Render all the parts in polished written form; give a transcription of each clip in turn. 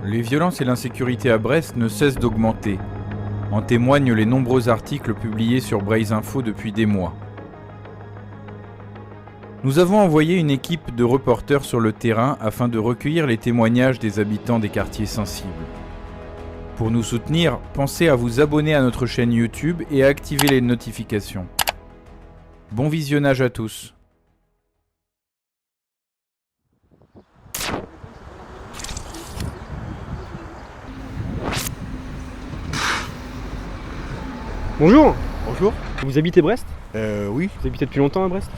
Les violences et l'insécurité à Brest ne cessent d'augmenter. En témoignent les nombreux articles publiés sur Braise Info depuis des mois. Nous avons envoyé une équipe de reporters sur le terrain afin de recueillir les témoignages des habitants des quartiers sensibles. Pour nous soutenir, pensez à vous abonner à notre chaîne YouTube et à activer les notifications. Bon visionnage à tous. Bonjour, Bonjour. vous habitez Brest? Oui, Vous habitez depuis longtemps à Brest?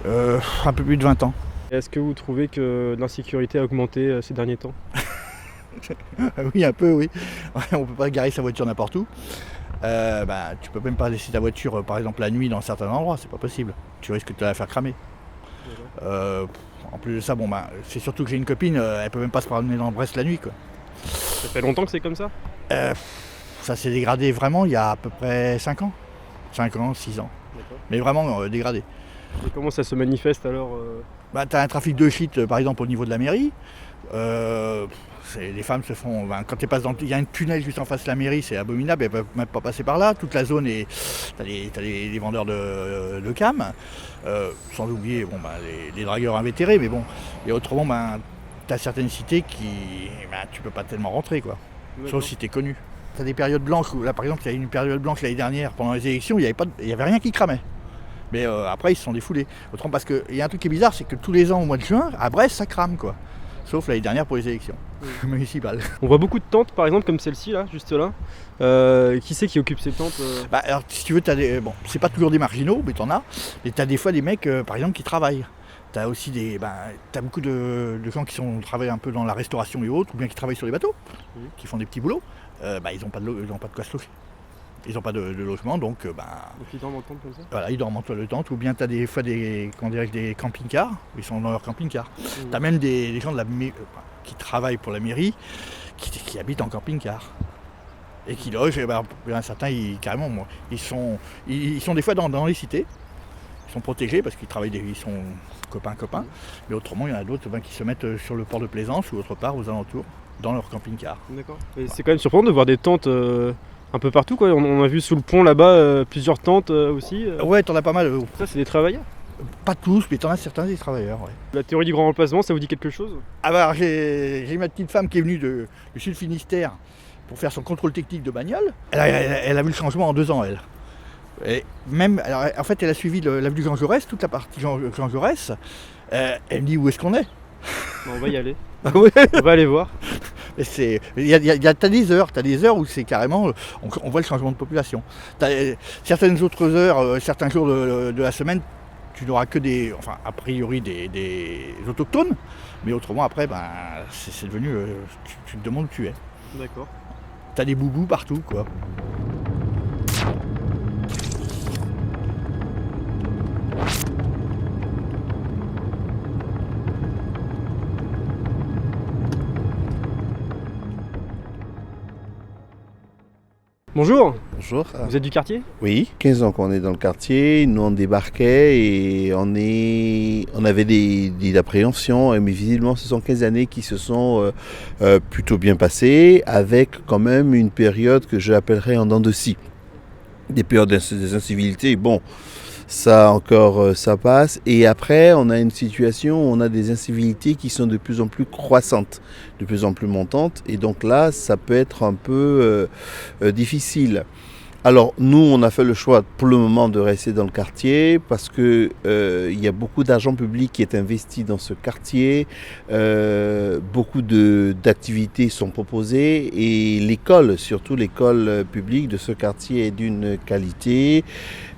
un peu plus de 20 ans. Est-ce que vous trouvez que l'insécurité a augmenté ces derniers temps? Oui, un peu, oui. On peut pas garer sa voiture n'importe où. Tu peux même pas laisser ta voiture, par exemple, la nuit dans certains endroits, c'est pas possible. Tu risques de la faire cramer. En plus de ça, c'est surtout que j'ai une copine, elle peut même pas se promener dans Brest la nuit, quoi. Ça fait longtemps que c'est comme ça? Ça s'est dégradé vraiment il y a à peu près 5 ans. 5 ans, 6 ans. D'accord. Mais vraiment dégradé. Et comment ça se manifeste alors? T'as un trafic de shit, par exemple, au niveau de la mairie. Les femmes se font. Quand elles passent il y a un tunnel juste en face de la mairie, c'est abominable, elles peuvent même pas passer par là. Toute la zone est. T'as les vendeurs de cam, sans oublier les dragueurs invétérés, mais bon. Et autrement, t'as certaines cités qui. Tu peux pas tellement rentrer, quoi. Sauf si t'es connu. T'as des périodes blanches où, là par exemple, il y a eu une période blanche l'année dernière, pendant les élections, il y avait rien qui cramait. Mais après, ils se sont défoulés. Autrement, parce qu'il y a un truc qui est bizarre, c'est que tous les ans, au mois de juin, à Brest, ça crame, quoi. Sauf l'année dernière pour les élections municipales. On voit beaucoup de tentes par exemple comme celle-ci là, juste là. Qui c'est qui occupe ces tentes? Alors, si tu veux, c'est pas toujours des marginaux, mais t'en as. Mais t'as des fois des mecs, par exemple, qui travaillent. T'as aussi t'as beaucoup de gens qui travaillent un peu dans la restauration et autres, ou bien qui travaillent sur les bateaux, qui font des petits boulots. Ils n'ont pas de quoi se loger. Ils n'ont pas de logement, donc Donc ils dorment en tente comme ça? voilà, ils dorment en toile de tente, ou bien tu as des fois des camping-cars, ils sont dans leur camping-car. Tu as même des gens qui travaillent pour la mairie, qui habitent en camping-car. Et qui logent, certains, carrément, ils sont des fois dans les cités, ils sont protégés parce qu'ils ils sont copains. Mais autrement, il y en a d'autres qui se mettent sur le port de Plaisance ou autre part aux alentours, dans leur camping-car. D'accord. Et c'est quand même surprenant de voir des tentes un peu partout quoi. On a vu sous le pont là-bas plusieurs tentes aussi. Ouais, t'en as pas mal. Ça c'est des travailleurs? Pas tous, mais t'en as certains des travailleurs, ouais. La théorie du grand remplacement, ça vous dit quelque chose? Alors j'ai ma petite femme qui est venue du Sud Finistère pour faire son contrôle technique de bagnole. Elle a vu le changement en 2 ans, elle. Et même, alors, en fait, elle a suivi l'avenue Jean Jaurès, toute la partie Jean Jaurès. Elle me dit où est-ce qu'on est. On va y aller. Ah ouais. On va aller voir. T'as des heures où c'est carrément, on voit le changement de population. T'as certaines autres heures, certains jours de la semaine, tu n'auras que a priori des autochtones, mais autrement après, c'est devenu, tu te demandes où tu es. D'accord. T'as des boubous partout, quoi. Bonjour, Bonjour. vous êtes du quartier? Oui, 15 ans qu'on est dans le quartier, nous on débarquait et on avait des appréhensions, mais visiblement ce sont 15 années qui se sont plutôt bien passées, avec quand même une période que j'appellerais en dents de scie. Des périodes des incivilités, bon, ça encore, ça passe. Et après, on a une situation où on a des incivilités qui sont de plus en plus croissantes, de plus en plus montantes. Et donc là, ça peut être un peu difficile. Alors nous, on a fait le choix pour le moment de rester dans le quartier parce que il y a beaucoup d'argent public qui est investi dans ce quartier, beaucoup d'activités sont proposées et l'école, surtout l'école publique de ce quartier est d'une qualité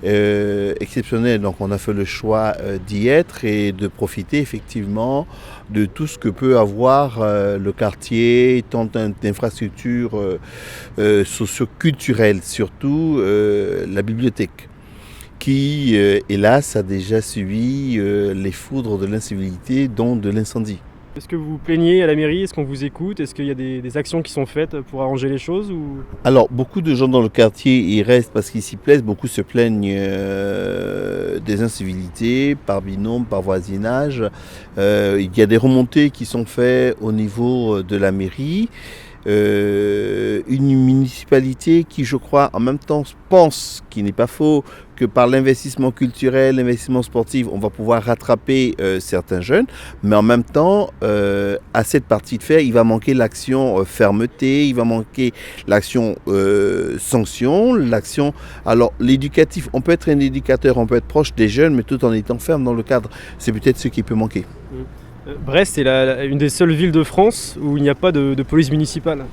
exceptionnelle. Donc on a fait le choix d'y être et de profiter effectivement de tout ce que peut avoir le quartier, tant d'infrastructures socio-culturelles, surtout la bibliothèque, qui, hélas, a déjà subi les foudres de l'incivilité, dont de l'incendie. Est-ce que vous vous plaignez à la mairie? Est-ce qu'on vous écoute? Est-ce qu'il y a des actions qui sont faites pour arranger les choses ou... Alors, beaucoup de gens dans le quartier, ils restent parce qu'ils s'y plaisent. Beaucoup se plaignent des incivilités par binôme, par voisinage. Il y a des remontées qui sont faites au niveau de la mairie. Une municipalité qui, je crois, en même temps pense, qu'il n'est pas faux, que par l'investissement culturel, l'investissement sportif, on va pouvoir rattraper certains jeunes, mais en même temps, à cette partie de fer, il va manquer l'action fermeté, il va manquer l'action sanction, l'action... Alors, l'éducatif, on peut être un éducateur, on peut être proche des jeunes, mais tout en étant ferme dans le cadre. C'est peut-être ce qui peut manquer. Brest est une des seules villes de France où il n'y a pas de police municipale.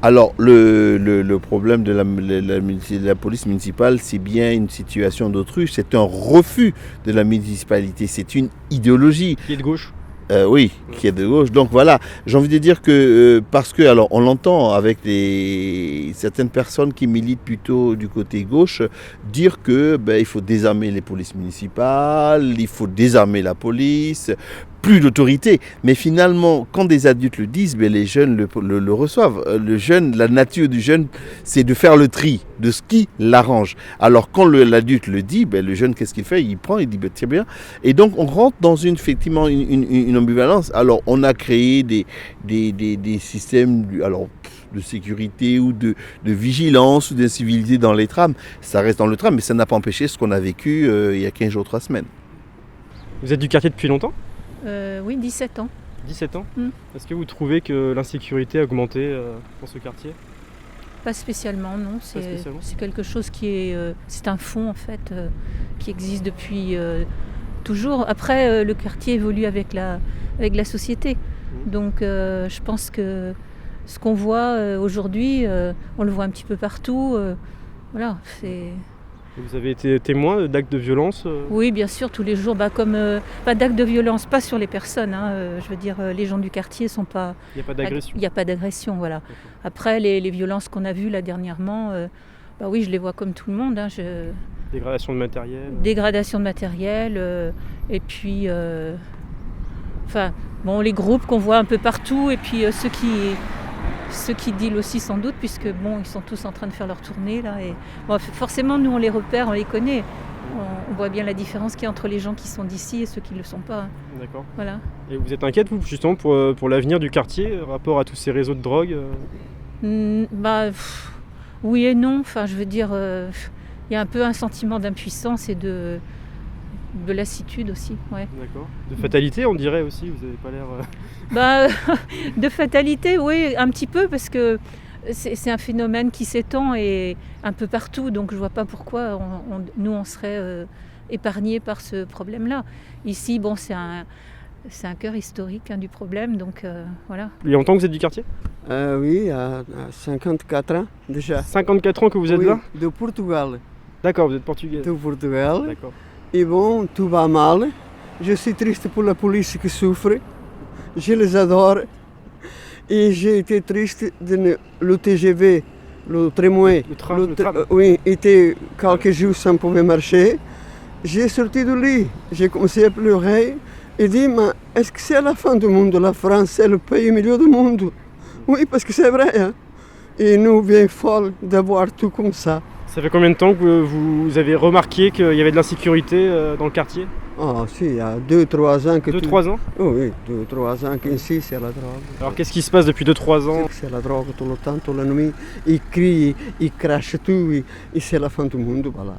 Alors, le problème de la police municipale, c'est bien une situation d'autruche, c'est un refus de la municipalité, c'est une idéologie. Qui est de gauche. Oui, qui est de gauche. Donc voilà, j'ai envie de dire que, parce que, alors on l'entend avec certaines personnes qui militent plutôt du côté gauche, dire que il faut désarmer les polices municipales, il faut désarmer la police, plus d'autorité. Mais finalement, quand des adultes le disent, les jeunes le reçoivent. Le jeune, la nature du jeune, c'est de faire le tri de ce qui l'arrange. Alors quand l'adulte le dit, le jeune, qu'est-ce qu'il fait? Il prend, il dit tiens bien. Et donc on rentre dans effectivement une ambivalence. Alors on a créé des systèmes de sécurité ou de vigilance ou d'incivilité dans les trams. Ça reste dans le tram, mais ça n'a pas empêché ce qu'on a vécu il y a 15 jours, 3 semaines. Vous êtes du quartier depuis longtemps? Oui, 17 ans. 17 ans. Est-ce que vous trouvez que l'insécurité a augmenté dans ce quartier? Pas spécialement, non. C'est quelque chose qui est... c'est un fond, en fait, qui existe depuis toujours. Après, le quartier évolue avec la société. Donc, je pense que ce qu'on voit aujourd'hui, on le voit un petit peu partout. Voilà, c'est... Vous avez été témoin d'actes de violence? Oui, bien sûr, tous les jours. Pas d'actes de violence, pas sur les personnes. Je veux dire, les gens du quartier sont pas... Il n'y a pas d'agression? Il n'y a pas d'agression, voilà. Après, les violences qu'on a vues là dernièrement, oui, je les vois comme tout le monde. Dégradation de matériel? Dégradation de matériel, et puis... les groupes qu'on voit un peu partout, et puis ceux qui dealent aussi sans doute, puisque ils sont tous en train de faire leur tournée là. Et forcément, nous on les repère, on les connaît. On voit bien la différence qu'il y a entre les gens qui sont d'ici et ceux qui ne le sont pas. D'accord. Voilà. Et vous êtes inquiète, vous, justement, pour l'avenir du quartier, rapport à tous ces réseaux de drogue? Oui et non. Enfin, je veux dire, il y a un peu un sentiment d'impuissance et de lassitude aussi. Ouais. D'accord. De fatalité, on dirait aussi, vous n'avez pas l'air... De fatalité, oui, un petit peu, parce que c'est un phénomène qui s'étend et un peu partout, donc je ne vois pas pourquoi nous on serait épargnés par ce problème-là. Ici, c'est un cœur historique du problème, donc voilà. Il y a longtemps que vous êtes du quartier? Oui, à 54 ans déjà. 54 ans que vous êtes là? De Portugal. D'accord, vous êtes portugais. De Portugal. D'accord. Et tout va mal. Je suis triste pour la police qui souffre. Je les adore. Et j'ai été triste de le TGV, le tramway. Le tram. Oui, était quelques jours sans pouvoir marcher. J'ai sorti du lit, j'ai commencé à pleurer et dit, mais est-ce que c'est la fin du monde? La France, c'est le pays au milieu du monde. Oui, parce que c'est vrai. Et nous, bien folles d'avoir tout comme ça. Ça fait combien de temps que vous avez remarqué qu'il y avait de l'insécurité dans le quartier? Ah si, il y a 2-3 ans que... 2-3 ans? Oh, oui, 2-3 ans qu'ici c'est la drogue. Alors qu'est-ce qui se passe depuis 2-3 ans? C'est la drogue tout le temps, toute la nuit. Ils crient, ils crachent tout et c'est la fin du monde, voilà.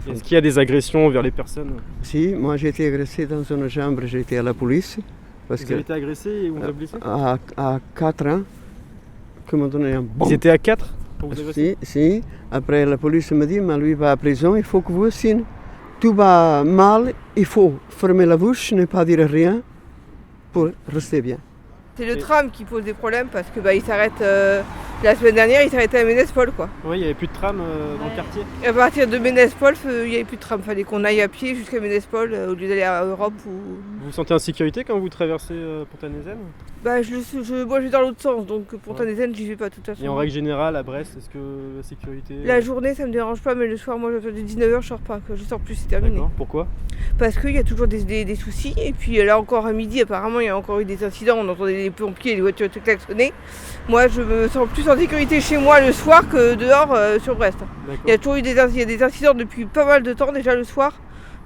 Est-ce qu'il y a des agressions envers les personnes? Si, moi j'ai été agressé dans une chambre, j'ai été à la police. Vous avez été agressé et vous avez blessé? À 4 ans, qui m'ont donné un bon... Ils étaient à 4 pour vous agresser? Si. Après la police me dit, mais lui va à prison, il faut que vous signez. Tout va mal, il faut fermer la bouche, ne pas dire rien pour rester bien. C'est le tram qui pose des problèmes parce que il s'arrête la semaine dernière, il s'arrêtait à Ménespol quoi. Oui, il n'y avait plus de tram dans le quartier. Et à partir de Ménespol, il n'y avait plus de tram, fallait qu'on aille à pied jusqu'à Ménespol au lieu d'aller à Europe. Vous vous sentez en sécurité quand vous traversez Pont-à-Nézen? Moi je vais dans l'autre sens, donc Pont-à-Nézen j'y vais pas de toute façon. Et en règle générale à Brest, est-ce que la sécurité... La journée ça me dérange pas, mais le soir moi de 19h je sors pas, je sors plus, c'est terminé. D'accord, pourquoi ? Parce qu'il y a toujours des soucis, et puis là encore à midi apparemment il y a encore eu des incidents, on entendait les pompiers et les voitures tout klaxonner. Moi je me sens plus en sécurité chez moi le soir que dehors sur Brest. Il y a toujours eu des incidents depuis pas mal de temps déjà le soir.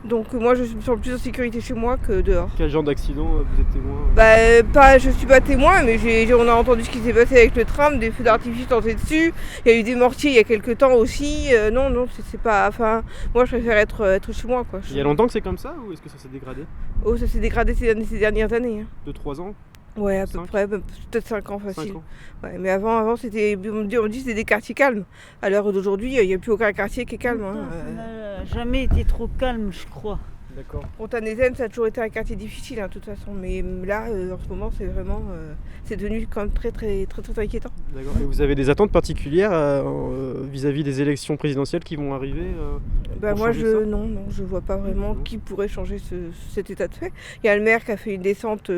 Donc moi je me sens plus en sécurité chez moi que dehors. Quel genre d'accident vous êtes témoin ? Je suis pas témoin, mais on a entendu ce qui s'est passé avec le tram, des feux d'artifice tentés dessus. Il y a eu des mortiers il y a quelques temps aussi. Non, c'est pas. Enfin, moi je préfère être chez moi quoi. Il y a longtemps que c'est comme ça ou est-ce que ça s'est dégradé ? Oh, ça s'est dégradé ces dernières années. 2-3 ans ? Ouais, à peu près, peut-être 5 ans facile. 5 ans. Ouais, mais avant c'était, on dit c'était des quartiers calmes. À l'heure d'aujourd'hui, il n'y a plus aucun quartier qui est calme. Ça n'a jamais été trop calme, je crois. D'accord. Pont-à-Nézen, ça a toujours été un quartier difficile, de toute façon. Mais là, en ce moment, c'est vraiment, c'est devenu quand même très, très, très, très inquiétant. D'accord. Et vous avez des attentes particulières vis-à-vis des élections présidentielles qui vont arriver Moi, je vois pas vraiment qui pourrait changer cet état de fait. Il y a le maire qui a fait une descente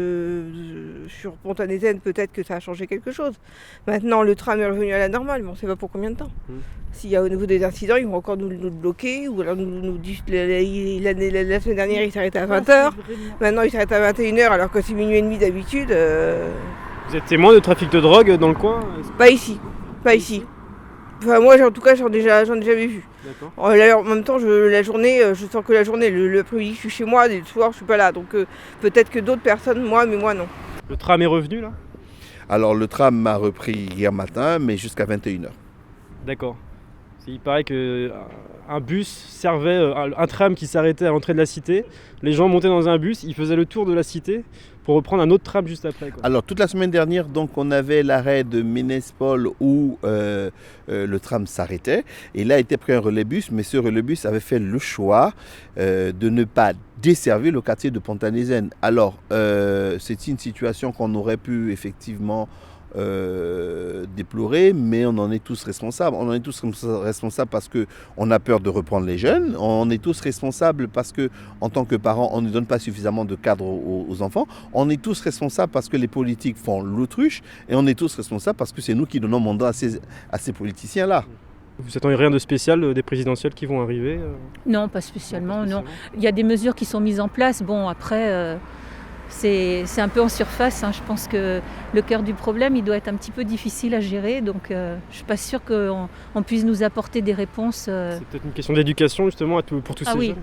sur Pont-à-Nézen, peut-être que ça a changé quelque chose. Maintenant, le tram est revenu à la normale, mais on ne sait pas pour combien de temps. S'il y a au niveau des incidents, ils vont encore nous le bloquer, ou alors nous disent la semaine dernière il s'arrêtait à 20h, maintenant il s'arrête à 21h alors que c'est minuit et demi d'habitude. Vous êtes témoin de trafic de drogue dans le coin ? Pas ici. Enfin moi en tout cas j'en ai jamais vu. D'accord. En même temps la journée, je sens que la journée, le après-midi je suis chez moi, le soir je suis pas là, donc peut-être que d'autres personnes, mais moi non. Le tram est revenu là ? Alors le tram m'a repris hier matin, mais jusqu'à 21h. D'accord. Il paraît qu'un bus servait, un tram qui s'arrêtait à l'entrée de la cité. Les gens montaient dans un bus, ils faisaient le tour de la cité pour reprendre un autre tram juste après. Quoi. Alors toute la semaine dernière, donc, on avait l'arrêt de Ménespol où le tram s'arrêtait. Et là était pris un relais-bus, mais ce relais-bus avait fait le choix de ne pas desservir le quartier de Pont-à-Nézen. Alors c'est une situation qu'on aurait pu effectivement déplorer, mais on en est tous responsables. On en est tous responsables parce qu'on a peur de reprendre les jeunes. On est tous responsables parce que, en tant que parents, on ne donne pas suffisamment de cadre aux enfants. On est tous responsables parce que les politiques font l'autruche. Et on est tous responsables parce que c'est nous qui donnons mandat à ces politiciens-là. Vous attendez rien de spécial des présidentielles qui vont arriver Non, pas spécialement, non. Il y a des mesures qui sont mises en place. Bon, après... C'est un peu en surface, Je pense que le cœur du problème, il doit être un petit peu difficile à gérer. Donc je ne suis pas sûre qu'on puisse nous apporter des réponses. C'est peut-être une question d'éducation justement pour tous ces jeunes.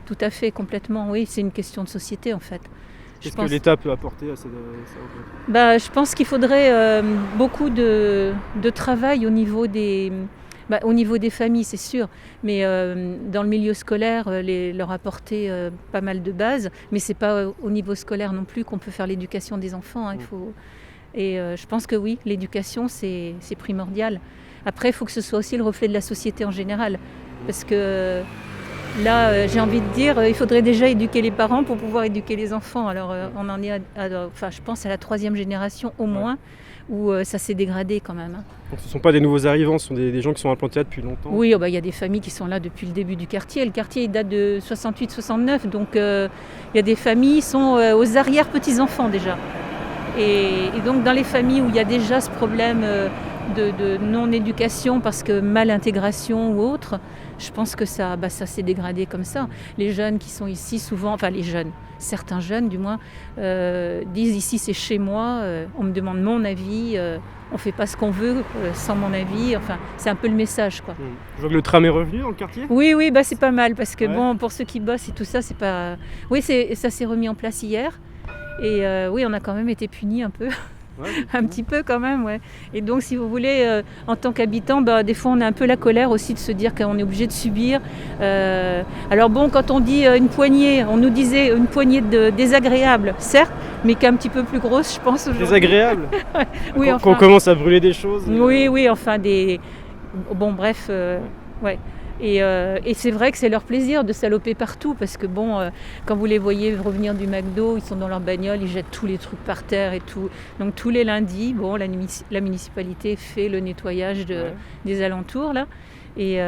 Tout à fait, complètement. Oui, c'est une question de société en fait. Qu'est-ce que l'État peut apporter à ça Je pense qu'il faudrait beaucoup de travail au niveau des familles, c'est sûr, mais dans le milieu scolaire, leur apporter pas mal de bases, mais c'est pas au niveau scolaire non plus qu'on peut faire l'éducation des enfants. Et je pense que oui, l'éducation c'est primordial. Après, il faut que ce soit aussi le reflet de la société en général, parce que là, j'ai envie de dire, il faudrait déjà éduquer les parents pour pouvoir éduquer les enfants. Alors, on en est, je pense à la 3e génération au moins. Où ça s'est dégradé quand même. Donc ce ne sont pas des nouveaux arrivants, ce sont des gens qui sont implantés là depuis longtemps. Oui, il y a des familles qui sont là depuis le début du quartier. Le quartier il date de 68-69, donc il y a des familles qui sont aux arrière-petits-enfants déjà. Et donc dans les familles où il y a déjà ce problème de non-éducation parce que mal-intégration ou autre, je pense que ça s'est dégradé comme ça. Les jeunes qui sont ici souvent, certains jeunes du moins, disent ici c'est chez moi, on me demande mon avis, on ne fait pas ce qu'on veut sans mon avis, c'est un peu le message quoi. Je vois que le tram est revenu dans le quartier. Oui, c'est pas mal parce que pour ceux qui bossent et tout ça, c'est pas... Oui, ça s'est remis en place hier et on a quand même été punis un peu. Un petit peu quand même, ouais. Et donc, si vous voulez, en tant qu'habitant, des fois, on a un peu la colère aussi de se dire qu'on est obligé de subir. Alors bon, quand on dit une poignée, on nous disait une poignée de désagréables, certes, mais qui est un petit peu plus grosse, je pense. Désagréable. Oui, quand on commence à brûler des choses. Oui, des... Bon, bref, ouais. Et c'est vrai que c'est leur plaisir de saloper partout parce que quand vous les voyez revenir du McDo, ils sont dans leur bagnole, ils jettent tous les trucs par terre et tout. Donc tous les lundis, la municipalité fait le nettoyage des alentours là. Et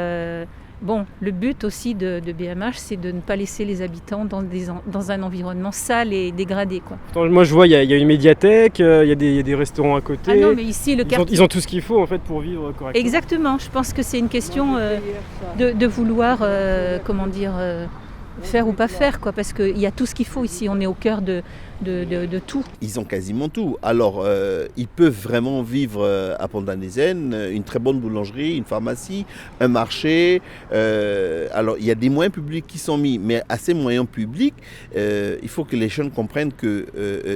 Bon, le but aussi de BMH, c'est de ne pas laisser les habitants dans un environnement sale et dégradé, quoi. Moi je vois, il y a une médiathèque, il y a des restaurants à côté. Ah non, mais ici, le quartier... Ils ont tout ce qu'il faut en fait pour vivre correctement. Exactement, je pense que c'est une question de vouloir, faire ou pas faire, quoi, parce qu'il y a tout ce qu'il faut ici, on est au cœur de tout. Ils ont quasiment tout. Alors, ils peuvent vraiment vivre à Pont-à-Nézen, une très bonne boulangerie, une pharmacie, un marché. Alors, il y a des moyens publics qui sont mis, mais à ces moyens publics, il faut que les jeunes comprennent que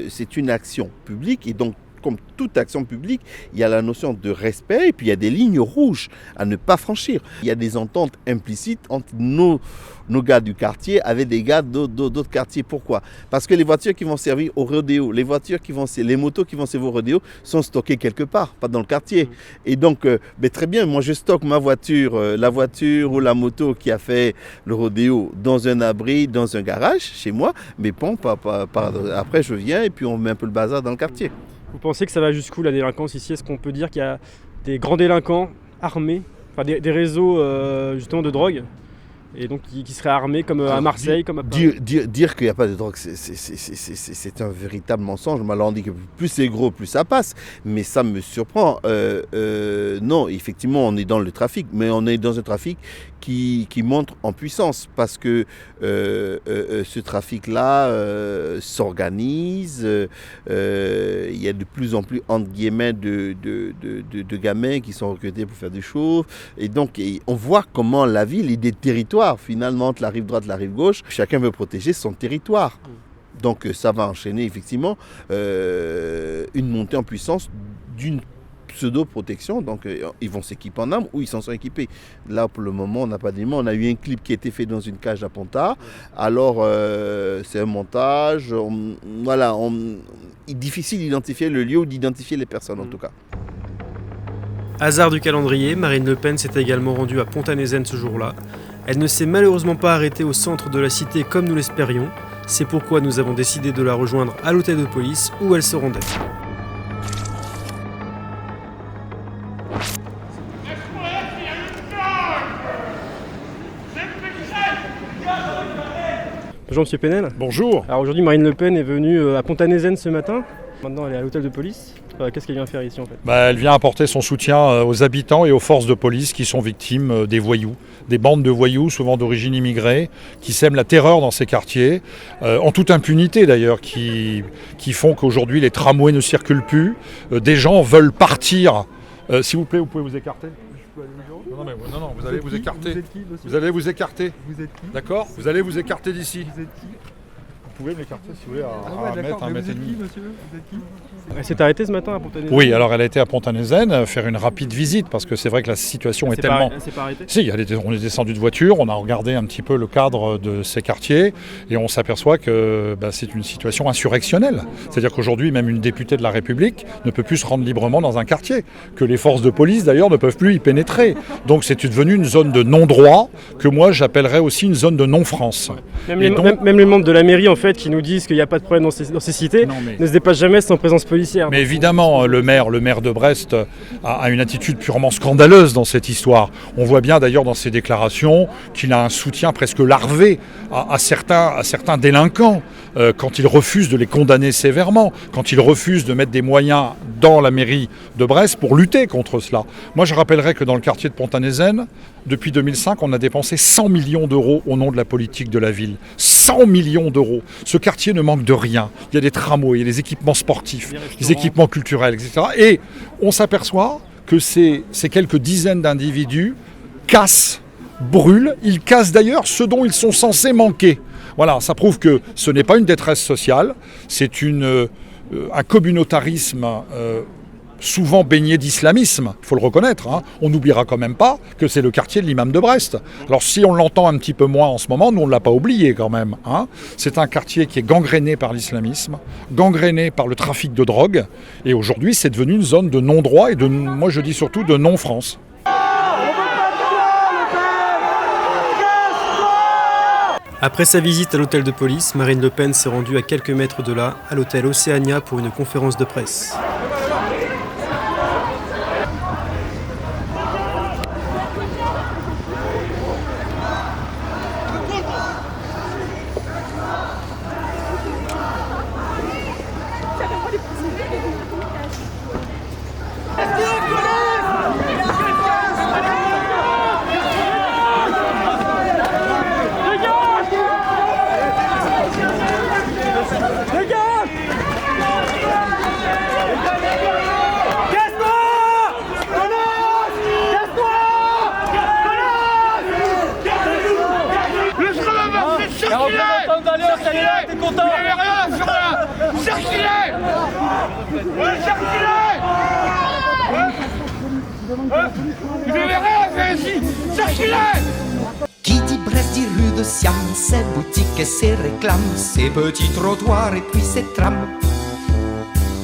c'est une action publique et donc, comme toute action publique, il y a la notion de respect et puis il y a des lignes rouges à ne pas franchir. Il y a des ententes implicites entre nos gars du quartier avec des gars d'autres quartiers. Pourquoi ? Parce que les voitures qui vont servir au rodéo, les motos qui vont servir au rodéo sont stockées quelque part, pas dans le quartier. Et donc, très bien, moi je stocke ma voiture, la voiture ou la moto qui a fait le rodéo dans un abri, dans un garage chez moi, mais bon, après je viens et puis on met un peu le bazar dans le quartier. Vous pensez que ça va jusqu'où la délinquance ici ? Est-ce qu'on peut dire qu'il y a des grands délinquants armés, enfin des réseaux justement de drogue, et donc qui seraient armés comme à Marseille, comme à Paris ? Dire qu'il n'y a pas de drogue, c'est un véritable mensonge. Alors on dit que plus c'est gros, plus ça passe. Mais ça me surprend. Non, effectivement, on est dans le trafic, mais on est dans un trafic qui monte en puissance parce que ce trafic-là s'organise. Il y a de plus en plus, entre guillemets, de gamins qui sont recrutés pour faire des choses. Et donc, on voit comment la ville est des territoires, finalement, entre la rive droite et la rive gauche. Chacun veut protéger son territoire. Donc, ça va enchaîner, effectivement, une montée en puissance d'une pseudo-protection, donc ils vont s'équiper en armes ou ils s'en sont équipés. Là, pour le moment, on n'a pas d'éléments. On a eu un clip qui a été fait dans une cage à Ponta. Alors, c'est un montage. Il est difficile d'identifier le lieu ou d'identifier les personnes, en tout cas. Hasard du calendrier, Marine Le Pen s'est également rendue à Pont-à-Nézen ce jour-là. Elle ne s'est malheureusement pas arrêtée au centre de la cité comme nous l'espérions. C'est pourquoi nous avons décidé de la rejoindre à l'hôtel de police où elle se rendait. Bonjour Monsieur Penel. Bonjour. Alors aujourd'hui Marine Le Pen est venue à Pont-à-Nézen ce matin. Maintenant elle est à l'hôtel de police. Qu'est-ce qu'elle vient faire ici en fait ? Elle vient apporter son soutien aux habitants et aux forces de police qui sont victimes des voyous. Des bandes de voyous, souvent d'origine immigrée, qui sèment la terreur dans ces quartiers, en toute impunité d'ailleurs, qui font qu'aujourd'hui les tramways ne circulent plus. Des gens veulent partir. S'il vous plaît, vous pouvez vous écarter ? Non, vous allez vous écarter. Vous êtes qui, monsieur ? Vous allez vous écarter. Vous êtes qui ? D'accord ? Vous allez vous écarter d'ici. Vous êtes qui ? Vous pouvez m'écarter si vous voulez à 1 mètre, 1 mètre et demi. Monsieur ? Vous êtes qui ? Elle s'est arrêtée ce matin à Pont-à-Nézen ? Oui, alors elle a été à Pont-à-Nézen faire une rapide visite parce que c'est vrai que la situation est tellement... Elle s'est pas arrêtée ? Si, on est descendu de voiture, on a regardé un petit peu le cadre de ces quartiers et on s'aperçoit que c'est une situation insurrectionnelle. C'est-à-dire qu'aujourd'hui, même une députée de la République ne peut plus se rendre librement dans un quartier, que les forces de police d'ailleurs ne peuvent plus y pénétrer. Donc c'est devenu une zone de non-droit que moi j'appellerais aussi une zone de non-France. Même les membres de la mairie en fait qui nous disent qu'il n'y a pas de problème dans ces cités ne se dépassent jamais sans présence policière. Mais évidemment, le maire de Brest a une attitude purement scandaleuse dans cette histoire. On voit bien d'ailleurs dans ses déclarations qu'il a un soutien presque larvé à certains délinquants quand il refuse de les condamner sévèrement, quand il refuse de mettre des moyens dans la mairie de Brest pour lutter contre cela. Moi, je rappellerai que dans le quartier de Pont-à-Nézen, depuis 2005, on a dépensé 100 millions d'euros au nom de la politique de la ville. 100 millions d'euros. Ce quartier ne manque de rien. Il y a des tramways, il y a des équipements sportifs, des équipements culturels, etc. Et on s'aperçoit que ces quelques dizaines d'individus cassent, brûlent. Ils cassent d'ailleurs ce dont ils sont censés manquer. Voilà, ça prouve que ce n'est pas une détresse sociale, c'est un communautarisme souvent baigné d'islamisme, il faut le reconnaître. On n'oubliera quand même pas que c'est le quartier de l'imam de Brest. Alors si on l'entend un petit peu moins en ce moment, nous on ne l'a pas oublié quand même. C'est un quartier qui est gangréné par l'islamisme, gangréné par le trafic de drogue, et aujourd'hui c'est devenu une zone de non-droit et moi je dis surtout de non-France. Après sa visite à l'hôtel de police, Marine Le Pen s'est rendue à quelques mètres de là, à l'hôtel Océania pour une conférence de presse. représentant d'Alliance, elle est là, t'es content? Il n'y avait rien sur là. Cherchez-les. Ouais, cherchez-les. Il n'y avait rien à faire ici. Cherchez-les. Qui dit Brest dit rue de Siam, ses boutiques et ses réclames, ses petits trottoirs et puis ses trams.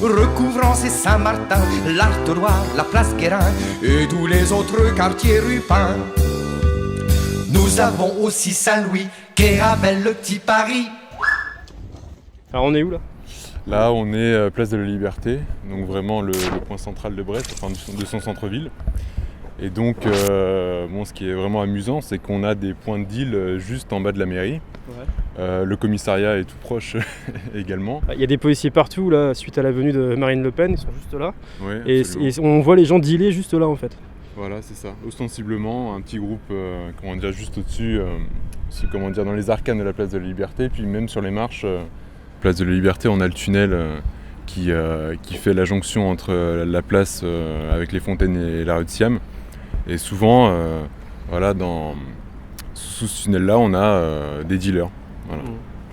Recouvrant ses Saint-Martin, l'Artois, la place Guérin et tous les autres quartiers rupins. Nous avons aussi Saint-Louis, Quai-Ravel, le petit Paris. Alors on est où là? Là on est place de la Liberté, donc vraiment le point central de Brest, enfin de son centre-ville. Et donc ce qui est vraiment amusant, c'est qu'on a des points de deal juste en bas de la mairie. Ouais. Le commissariat est tout proche également. Il y a des policiers partout là, suite à la venue de Marine Le Pen, ils sont juste là. Ouais, et on voit les gens dealer juste là en fait. Voilà, c'est ça. Ostensiblement, un petit groupe, juste au-dessus, dans les arcanes de la place de la Liberté, puis même sur les marches. Place de la Liberté, on a le tunnel qui fait la jonction entre la place avec les fontaines et la rue de Siam. Et souvent, sous ce tunnel-là, on a des dealers. Voilà.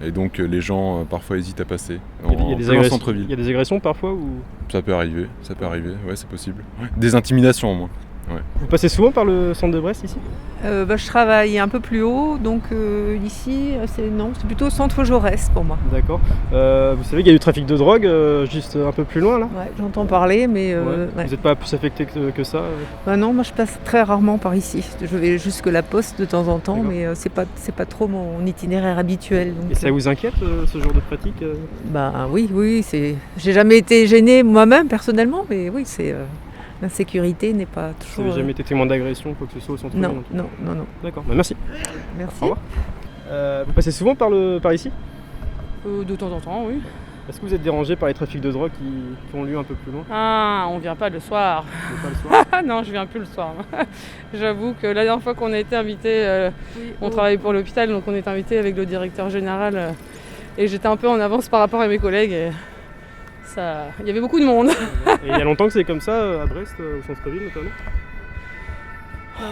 Et donc les gens parfois hésitent à passer en plein centre-ville. Il y a des agressions parfois ou... Ça peut arriver, ouais, c'est possible. Ouais. Des intimidations au moins. Ouais. Vous passez souvent par le centre de Brest ici? Je travaille un peu plus haut, donc ici, c'est plutôt centre Jaurès pour moi. D'accord. Vous savez qu'il y a du trafic de drogue juste un peu plus loin là? Ouais, j'entends parler, mais... Ouais. Vous n'êtes pas plus affecté que ça? Non, moi je passe très rarement par ici. Je vais jusque la poste de temps en temps, mais c'est pas trop mon itinéraire habituel. Donc, et ça vous inquiète ce genre de pratique? Oui, j'ai jamais été gênée moi-même personnellement, mais oui, c'est... L'insécurité n'est pas toujours... Vous n'avez jamais été témoin d'agression, quoi que ce soit au centre-ville? Non. D'accord, merci. Merci. Au revoir. Vous passez souvent par ici? De temps en temps, oui. Est-ce que vous êtes dérangé par les trafics de drogue qui ont lieu un peu plus loin? Ah, on vient pas le soir. Vous venez pas le soir? Non, je viens plus le soir. J'avoue que la dernière fois qu'on a été invité, on travaille pour l'hôpital, donc on est invité avec le directeur général. Et j'étais un peu en avance par rapport à mes collègues. Il y avait beaucoup de monde. Et il y a longtemps que c'est comme ça à Brest, au centre-ville notamment?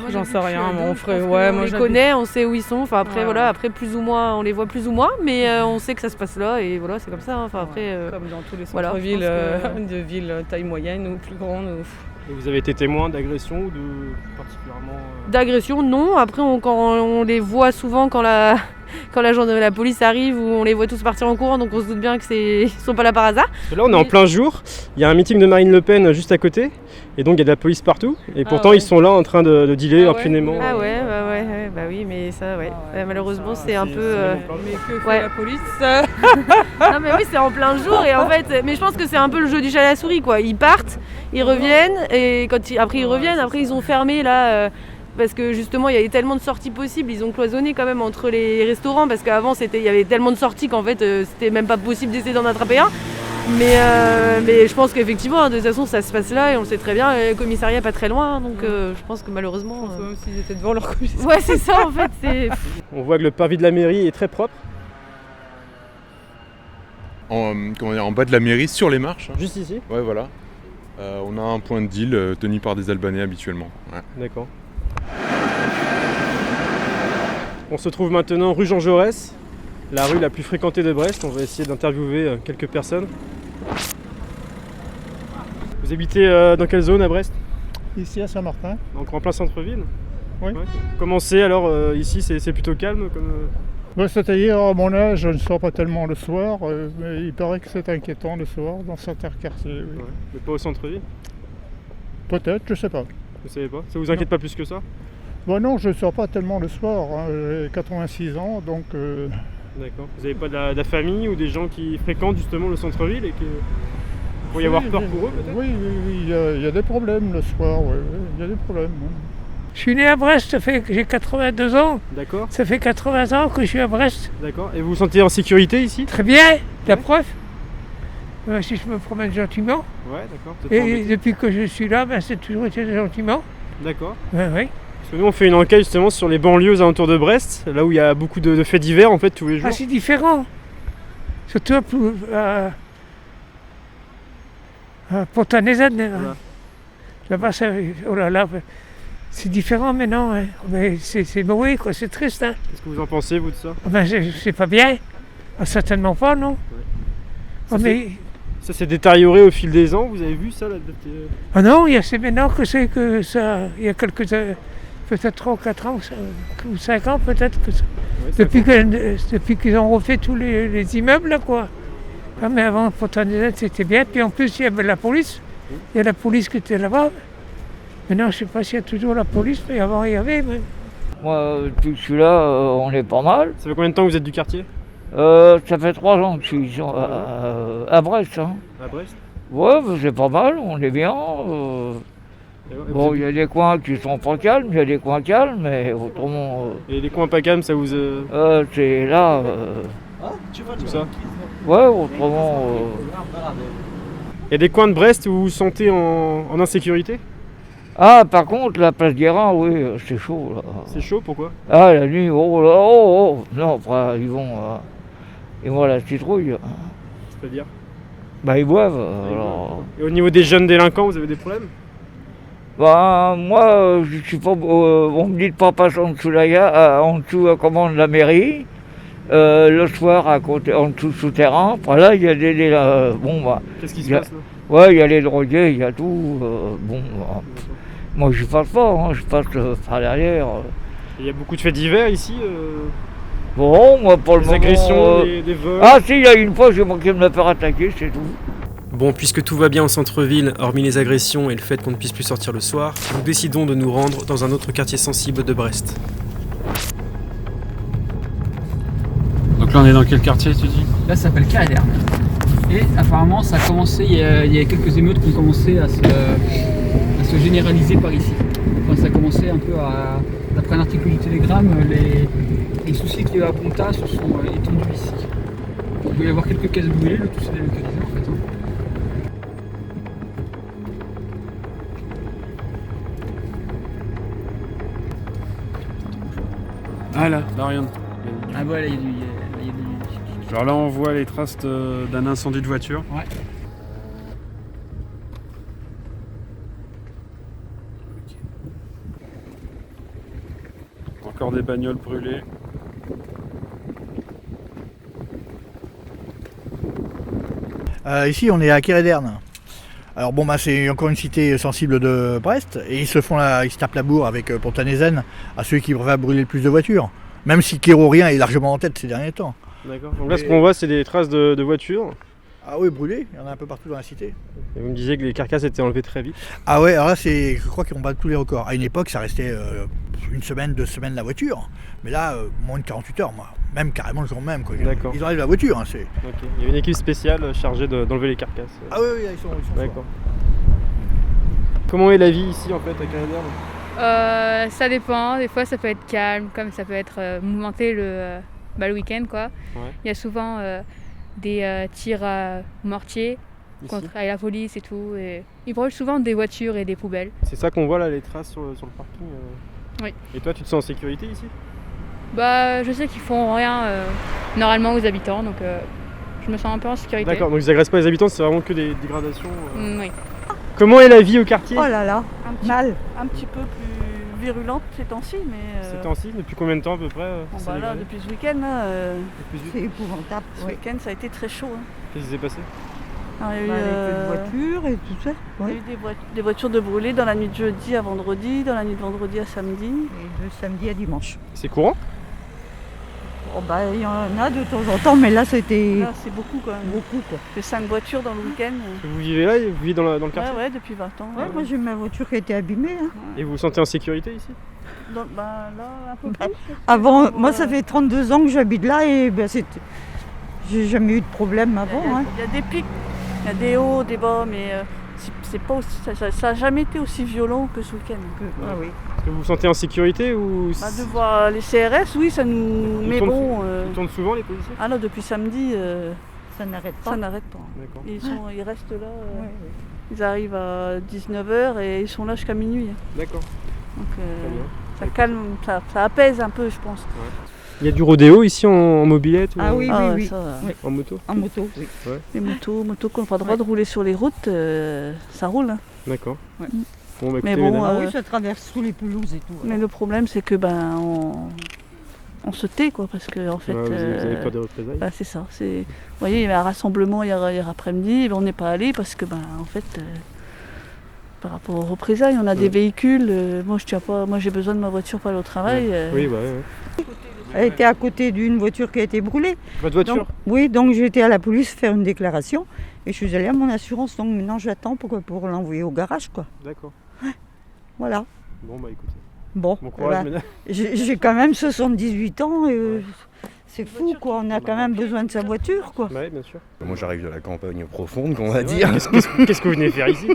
J'en sais rien, mon frère. On les connaît, on sait où ils sont. Enfin après après plus ou moins, on les voit plus ou moins, mais on sait que ça se passe là et voilà, c'est comme ça. Enfin après, comme dans tous les centres-villes de villes taille moyenne ou plus grande. Et vous avez été témoin d'agression ou de particulièrement D'agression, non. Après, quand on les voit souvent quand la police arrive, ou on les voit tous partir en courant, donc on se doute bien qu'ils sont pas là par hasard. Parce que là, on est en plein jour. Il y a un meeting de Marine Le Pen juste à côté, et donc il y a de la police partout. Et pourtant, ils sont là en train de dealer impunément. Ah ouais, bah oui, mais ça, ouais. Malheureusement, c'est un peu. Mais que fait la police? Non, mais oui, c'est en plein jour, et en fait, mais je pense que c'est un peu le jeu du chat à la souris, quoi. Ils partent, ils reviennent, et après ils ont fermé là. Parce que justement il y avait tellement de sorties possibles, ils ont cloisonné quand même entre les restaurants, parce qu'avant il y avait tellement de sorties qu'en fait c'était même pas possible d'essayer d'en attraper un. Mais je pense qu'effectivement de toute façon ça se passe là et on le sait très bien, le commissariat pas très loin, donc je pense que malheureusement... Même s'ils étaient devant leur commissariat. Ouais, c'est ça en fait. On voit que le parvis de la mairie est très propre. En bas de la mairie, sur les marches. Juste ici? Ouais, voilà. On a un point de deal tenu par des Albanais habituellement. Ouais. D'accord. On se trouve maintenant rue Jean Jaurès, la rue la plus fréquentée de Brest. On va essayer d'interviewer quelques personnes. Vous habitez dans quelle zone à Brest? Ici à Saint-Martin. Donc en plein centre-ville? Oui. Ouais. Comment c'est alors ici, c'est plutôt calme comme... C'est-à-dire à mon âge, je ne sors pas tellement le soir, mais il paraît que c'est inquiétant le soir dans certains quartiers. Oui. Ouais. Mais pas au centre-ville? Peut-être, je ne sais pas. Vous savez pas? Ça vous inquiète pas plus que ça? Non, je ne sors pas tellement le soir, hein. J'ai 86 ans, donc... D'accord. Vous n'avez pas de la famille ou des gens qui fréquentent justement le centre-ville et qu'il pourrait y avoir peur pour eux peut-être? Oui, il y a des problèmes le soir, il y a des problèmes. Oui. Je suis né à Brest, j'ai 82 ans. D'accord. Ça fait 80 ans que je suis à Brest. D'accord. Et vous vous sentez en sécurité ici? Très bien, la preuve. Si je me promène gentiment. Ouais, d'accord. Et depuis que je suis là, c'est toujours été gentiment. D'accord. Oui. Parce que nous on fait une enquête justement sur les banlieues alentours de Brest, là où il y a beaucoup de faits divers en fait tous les jours. Ah, c'est différent. Surtout à Pontanezen. Voilà. Là-bas, oh là là, C'est différent maintenant, hein. Mais c'est mauvais, quoi, c'est triste. Hein. Qu'est-ce que vous en pensez, vous, de ça? Ben, c'est pas bien. Ah, certainement pas, non. Ça s'est détérioré au fil des ans, vous avez vu ça là? Ah non, c'est maintenant que c'est que ça. Il y a peut-être 3 ou 4 ans ou 5 ans peut-être que ça. Ouais, depuis qu'ils ont refait tous les immeubles, là, quoi. Ah, mais avant, Pontaine-les-Aines, c'était bien. Puis en plus, il y avait la police. Il y a la police qui était là-bas. Maintenant, je ne sais pas s'il y a toujours la police, mais avant, il y avait. Mais... Moi, depuis que je suis là, on est pas mal. Ça fait combien de temps que vous êtes du quartier? Ça fait 3 ans que je suis à Brest. Hein. À Brest? Ouais, c'est pas mal, on est bien. Bon, il y a des coins qui sont pas calmes, il y a des coins calmes, mais autrement... Et les coins pas calmes, ça vous... c'est là... Tout ça? Ouais, autrement... Il y a des coins de Brest où vous vous sentez en insécurité? Ah, par contre, la place Guérin, oui, c'est chaud, là. C'est chaud, pourquoi? Ah, la nuit, oh là, oh. Non, après, ils vont à la citrouille. C'est-à-dire? Bah, ils boivent, alors... Et au niveau des jeunes délinquants, vous avez des problèmes? Bah, moi, je suis pas... on me dit de pas passer en dessous de la mairie. Le soir, à côté, en dessous souterrain. Après là, il y a des bon, bah... Qu'est-ce qui se passe, là? Ouais, il y a les drogués, il y a tout. Bon, bah, moi, je passe pas, hein, je passe par derrière. Il y a beaucoup de faits divers ici Bon, moi, pour le moment... Des agressions, des vols... Ah si, il y a une fois, j'ai manqué de me faire attaquer, c'est tout. Bon, puisque tout va bien au centre-ville, hormis les agressions et le fait qu'on ne puisse plus sortir le soir, nous décidons de nous rendre dans un autre quartier sensible de Brest. Donc là, on est dans quel quartier, tu dis? Là, ça s'appelle Carré-d'Erne. Et apparemment, ça a commencé, il y a quelques émeutes qui ont commencé à se généraliser par ici. Enfin, ça a commencé un peu d'après un article du Télégramme, les soucis qu'il y a à Ponta se sont étendus ici. Il doit y avoir quelques caisses brûlées, le tout s'est délocalisé en fait. Hein. Ah là, regarde. Ah voilà, il y a du... Alors là, on voit les traces d'un incendie de voiture. Ouais. Encore des bagnoles brûlées. Ici, on est à Carré-d'Erne. Alors bon, bah, c'est encore une cité sensible de Brest, et ils se tapent la bourre avec Pontaine-les-Aines à ceux qui préfèrent brûler le plus de voitures. Même si Kérorien est largement en tête ces derniers temps. D'accord. Donc là, ce qu'on voit, c'est des traces de voitures. Ah oui, brûlées, il y en a un peu partout dans la cité. Et vous me disiez que les carcasses étaient enlevées très vite. Ah ouais, alors là, je crois qu'ils ont battu tous les records. À une époque, ça restait une semaine, 2 semaines la voiture. Mais là, moins de 48 heures, moi. Même carrément le jour même. Quoi. D'accord. Ils enlèvent la voiture. Hein, okay. Il y a une équipe spéciale chargée d'enlever les carcasses. Ah oui, ils sont d'accord. Comment est la vie ici, en fait, à Carré-d'Erne? Ça dépend. Des fois, ça peut être calme, comme ça peut être mouvementé le week-end, quoi. Ouais. Il y a souvent des tirs à mortier avec la police et tout. Et ils brûlent souvent des voitures et des poubelles. C'est ça qu'on voit là, les traces sur le parking Oui. Et toi, tu te sens en sécurité ici? Bah, je sais qu'ils font rien normalement aux habitants, donc je me sens un peu en sécurité. D'accord, donc ils agressent pas les habitants, c'est vraiment que des dégradations Oui. Comment est la vie au quartier? Oh là là, mal. Un petit peu plus virulente ces temps-ci, mais... Ces temps-ci, depuis combien de temps à peu près là, depuis ce week-end, là, c'est épouvantable. Ce week-end, ça a été très chaud. Hein. Qu'est-ce qui s'est passé? Alors, il y a eu des voitures et tout ça. Il y a eu des voitures de brûlées dans la nuit de jeudi à vendredi, dans la nuit de vendredi à samedi. Et de samedi à dimanche. C'est courant? Oh bah, il y en a de temps en temps, mais là c'était... Là c'est beaucoup quand même. Beaucoup quoi. C'est 5 voitures dans le week-end. Vous vivez là? Vous vivez dans le quartier? Ouais, depuis 20 ans. Ouais, moi j'ai ma voiture qui a été abîmée. Hein. Et vous vous sentez en sécurité ici? Là, un peu plus. Avant, moi ça fait 32 ans que j'habite là et j'ai jamais eu de problème avant. Il y a des pics, il y a des hauts, des bas, mais c'est pas aussi, ça n'a jamais été aussi violent que ce week-end. Ah oui. Est-ce que vous vous sentez en sécurité ou... De voir les CRS, oui, ça nous... Mais bon... Ils tournent souvent les policiers? Ah non, depuis samedi... ça n'arrête pas. Ça n'arrête pas. D'accord. Ils restent là, ils arrivent à 19h et ils sont là jusqu'à minuit. D'accord. Donc ça calme, ça apaise un peu, je pense. Ouais. Il y a du rodéo ici en mobilette? Ah oui, oui. Ça, oui. En moto? En moto, oui. Ouais. Les motos qui n'ont pas le droit de rouler sur les routes, ça roule. Hein. D'accord. Ouais. Bon, bah, mais écoutez, bon, mesdames, Oui, ça traverse tous les pelouses et tout. mais le problème c'est que on se tait quoi, parce que en fait, vous avez peur des représailles. bah, c'est ça. Vous voyez, il y avait un rassemblement hier après-midi, on n'est pas allé parce que en fait, par rapport aux représailles, on a des véhicules. Moi j'ai besoin de ma voiture pour aller au travail. Oui, ouais. Elle était à côté d'une voiture qui a été brûlée. Votre voiture? Donc, oui, donc j'ai été à la police faire une déclaration et je suis allée à mon assurance. Donc maintenant j'attends pour l'envoyer au garage, quoi. D'accord. Voilà. Bon, bah écoutez. Bon courage, mesdames. j'ai quand même 78 ans et c'est fou, quoi. On a quand même besoin de sa voiture, quoi. Oui, bien sûr. Moi j'arrive de la campagne profonde, qu'on va dire. Qu'est-ce que vous venez faire ici?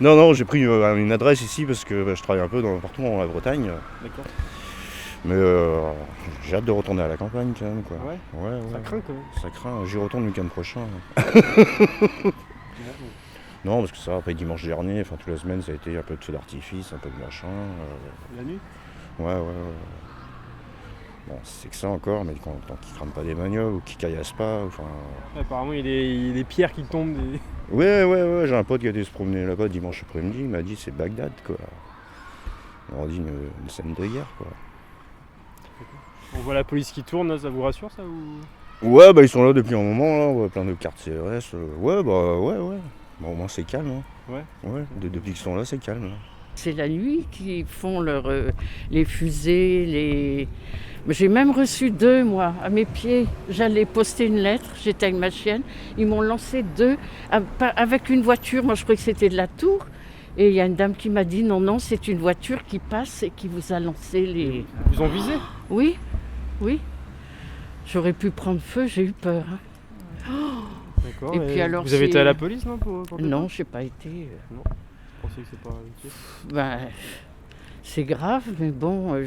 Non, j'ai pris une adresse ici parce que je travaille un peu partout dans la Bretagne. D'accord. Mais j'ai hâte de retourner à la campagne quand même, quoi. Ouais. Ça craint quand même. Ça craint, j'y retourne le week-end prochain. Non, parce que ça, après dimanche dernier, enfin toute la semaine, ça a été un peu de feu d'artifice, un peu de machin. La nuit? Ouais. Bon, c'est que ça encore, mais tant qu'ils crament pas des manioles ou qu'ils caillassent pas, enfin... Apparemment, il y a des pierres qui tombent. Ouais, j'ai un pote qui a été se promener là-bas dimanche après-midi, il m'a dit c'est Bagdad, quoi. On a dit une scène de guerre, quoi. On voit la police qui tourne, là, ça vous rassure, ça ou... Ouais, ils sont là depuis un moment, là, on voit plein de cartes CRS. Ouais. Bon, au moins c'est calme, hein. Ouais, depuis qu'ils sont là, c'est calme. Là. C'est la nuit qu'ils font les fusées, J'ai même reçu 2, moi, à mes pieds. J'allais poster une lettre, j'étais avec ma chienne. Ils m'ont lancé 2 avec une voiture. Moi, je croyais que c'était de la tour. Et il y a une dame qui m'a dit non, c'est une voiture qui passe et qui vous a lancé les... Ils vous ont visé? Oui. J'aurais pu prendre feu, j'ai eu peur. Hein. D'accord. Et puis alors, vous avez été à la police, non pour Non, je n'ai pas été. Non. Vous pensez que c'est pas utile? C'est grave, mais bon,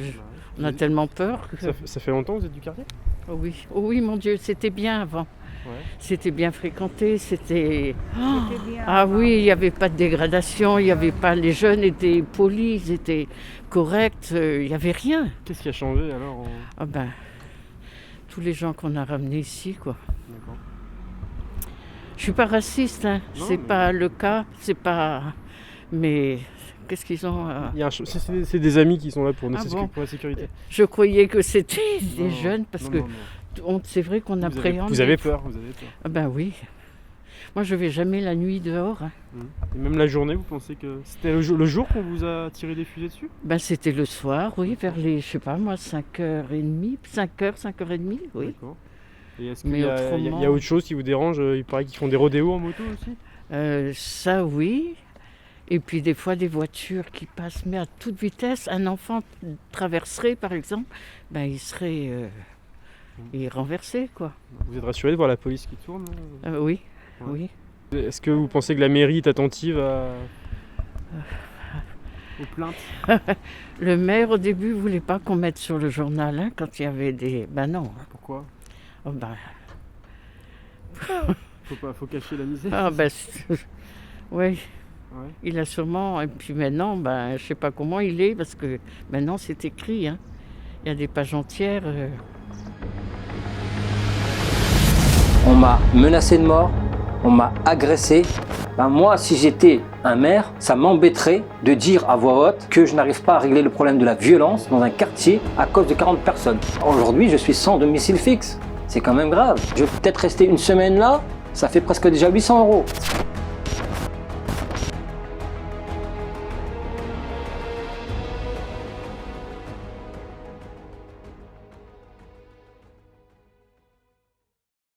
on a tellement peur. Ça fait longtemps que vous êtes du quartier? Oui, mon Dieu, c'était bien avant. Ouais. C'était bien fréquenté, c'était... oui, il n'y avait pas de dégradation, il n'y avait pas... Les jeunes étaient polis, ils étaient corrects, il n'y avait rien. Qu'est-ce qui a changé alors tous les gens qu'on a ramenés ici, quoi. D'accord. Je suis pas raciste, hein. C'est pas le cas, c'est pas... Mais qu'est-ce qu'ils ont... C'est des amis qui sont là pour la sécurité. Je croyais que c'était des jeunes, parce que c'est vrai qu'on appréhende... Vous avez peur? Oui. Moi, je vais jamais la nuit dehors. Hein. Et même la journée, vous pensez que... C'était le jour qu'on vous a tiré des fusées dessus? C'était le soir, oui, vers les, 5h30, 5h30, oui. D'accord. Et est-ce qu'il y a autre chose qui vous dérange? Il paraît qu'ils font des rodéos en moto aussi? Ça, oui. Et puis des fois, des voitures qui passent, mais à toute vitesse. Un enfant traverserait, par exemple, il serait renversé, quoi. Vous êtes rassuré de voir la police qui tourne? Oui. Est-ce que vous pensez que la mairie est attentive aux plaintes? Le maire, au début, ne voulait pas qu'on mette sur le journal, hein, quand il y avait des... non. Pourquoi? Faut cacher la misère. Oui. Il a sûrement... Et puis maintenant, je ne sais pas comment il est, parce que maintenant, c'est écrit. Hein. Il y a des pages entières. On m'a menacé de mort, on m'a agressé. Moi, si j'étais un maire, ça m'embêterait de dire à voix haute que je n'arrive pas à régler le problème de la violence dans un quartier à cause de 40 personnes. Aujourd'hui, je suis sans domicile fixe. C'est quand même grave. Je vais peut-être rester une semaine là, ça fait presque déjà 800 €.